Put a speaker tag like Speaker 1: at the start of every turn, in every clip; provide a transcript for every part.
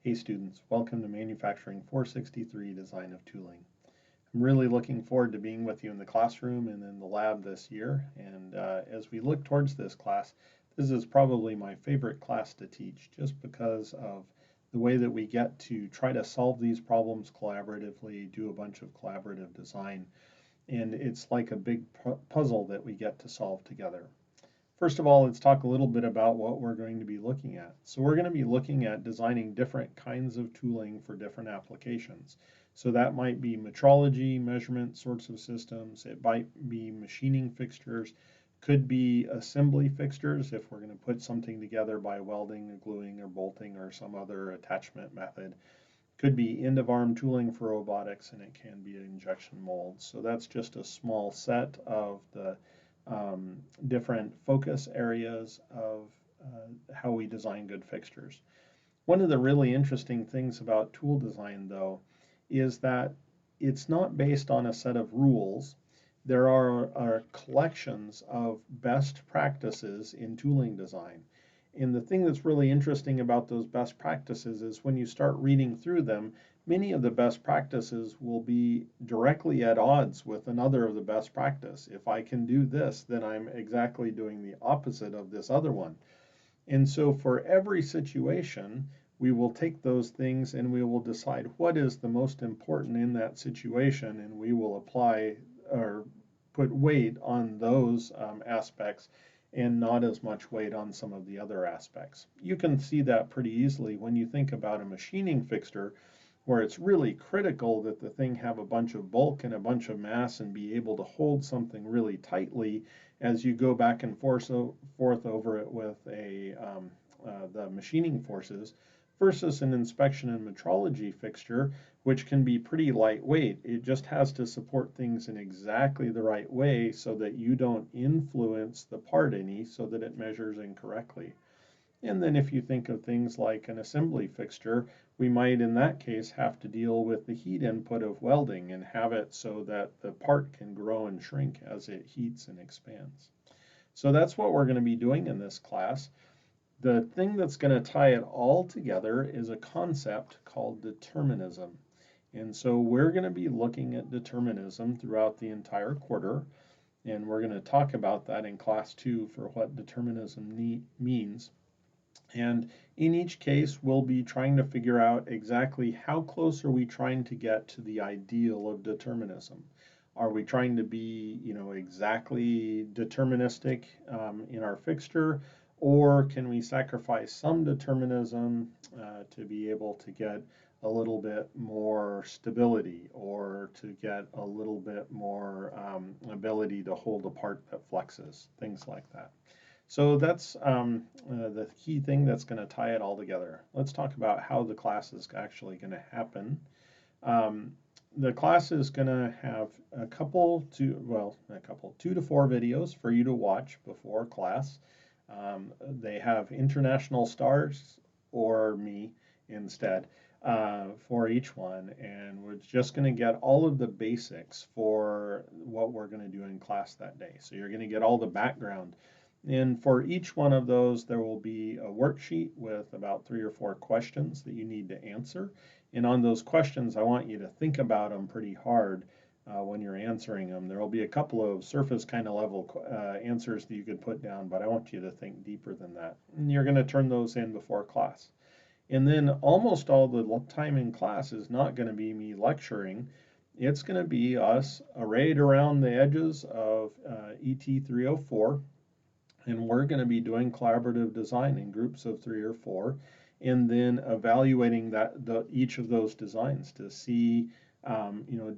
Speaker 1: Hey students, welcome to Manufacturing 463 Design of Tooling. I'm really looking forward to being with you in the classroom and in the lab this year. And as we look towards this class, this is probably my favorite class to teach just because of the way that we get to try to solve these problems collaboratively, do a bunch of collaborative design, and it's like a big puzzle that we get to solve together. First of all, let's talk a little bit about what we're going to be looking at. So we're going to be looking at designing different kinds of tooling for different applications. So that might be metrology, measurement sorts of systems. It might be machining fixtures, could be assembly fixtures if we're going to put something together by welding, or gluing, or bolting, or some other attachment method. Could be end of arm tooling for robotics, and it can be injection molds. So that's just a small set of the different focus areas of how we design good fixtures. One of the really interesting things about tool design, though, is that it's not based on a set of rules. There are collections of best practices in tooling design. And the thing that's really interesting about those best practices is when you start reading through them, many of the best practices will be directly at odds with another of the best practice. If I can do this, then I'm exactly doing the opposite of this other one. And so for every situation, we will take those things and we will decide what is the most important in that situation, and we will apply or put weight on those aspects and not as much weight on some of the other aspects. You can see that pretty easily when you think about a machining fixture, where it's really critical that the thing have a bunch of bulk and a bunch of mass and be able to hold something really tightly as you go back and forth over it with the machining forces, versus an inspection and metrology fixture, which can be pretty lightweight. It just has to support things in exactly the right way so that you don't influence the part any so that it measures incorrectly. And then if you think of things like an assembly fixture, we might in that case have to deal with the heat input of welding and have it so that the part can grow and shrink as it heats and expands. So that's what we're going to be doing in this class. The thing that's going to tie it all together is a concept called determinism. And so we're going to be looking at determinism throughout the entire quarter, and we're going to talk about that in class 2 for what determinism means. And in each case, we'll be trying to figure out exactly how close are we trying to get to the ideal of determinism. Are we trying to be, exactly deterministic in our fixture, or can we sacrifice some determinism to be able to get a little bit more stability, or to get a little bit more ability to hold a part that flexes, things like that. So that's the key thing that's going to tie it all together. Let's talk about how the class is actually going to happen. The class is going to have two to four videos for you to watch before class. They have international stars or me instead for each one, and we're just going to get all of the basics for what we're going to do in class that day. So you're going to get all the background. And for each one of those, there will be a worksheet with about 3 or 4 questions that you need to answer. And on those questions, I want you to think about them pretty hard when you're answering them. There will be a couple of surface kind of level answers that you could put down, but I want you to think deeper than that. And you're going to turn those in before class. And then almost all the time in class is not going to be me lecturing. It's going to be us arrayed around the edges of ET304. And we're going to be doing collaborative design in groups of 3 or 4, and then evaluating each of those designs to see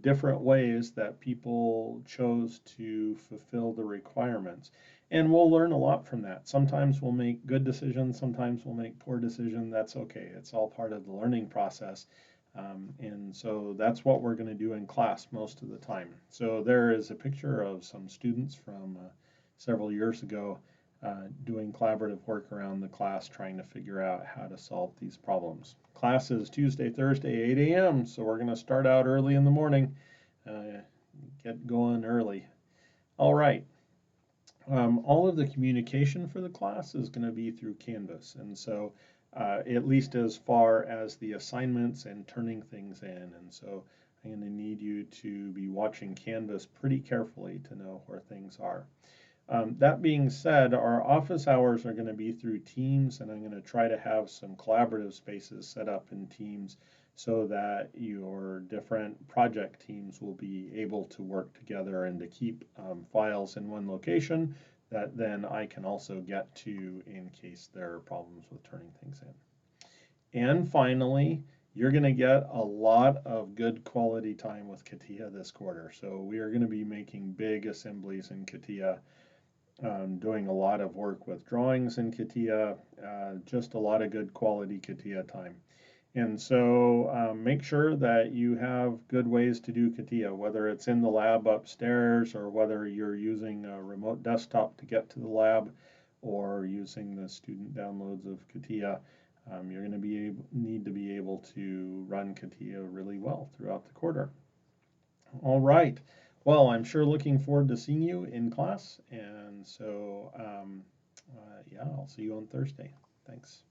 Speaker 1: different ways that people chose to fulfill the requirements. And we'll learn a lot from that. Sometimes we'll make good decisions, sometimes we'll make poor decisions. That's okay. It's all part of the learning process. And so that's what we're going to do in class most of the time. So there is a picture of some students from several years ago doing collaborative work around the class, trying to figure out how to solve these problems. Class is Tuesday, Thursday, 8 a.m., so we're going to start out early in the morning, get going early. All right. All of the communication for the class is going to be through Canvas, and so at least as far as the assignments and turning things in. And so I'm going to need you to be watching Canvas pretty carefully to know where things are. That being said, our office hours are going to be through Teams, and I'm going to try to have some collaborative spaces set up in Teams so that your different project teams will be able to work together and to keep files in one location that then I can also get to in case there are problems with turning things in. And finally, you're going to get a lot of good quality time with CATIA this quarter. So we are going to be making big assemblies in CATIA, doing a lot of work with drawings in CATIA, just a lot of good quality CATIA time. And so make sure that you have good ways to do CATIA, whether it's in the lab upstairs or whether you're using a remote desktop to get to the lab or using the student downloads of CATIA. You're going to need to be able to run CATIA really well throughout the quarter. All right. Well, I'm sure looking forward to seeing you in class. And so, yeah, I'll see you on Thursday. Thanks.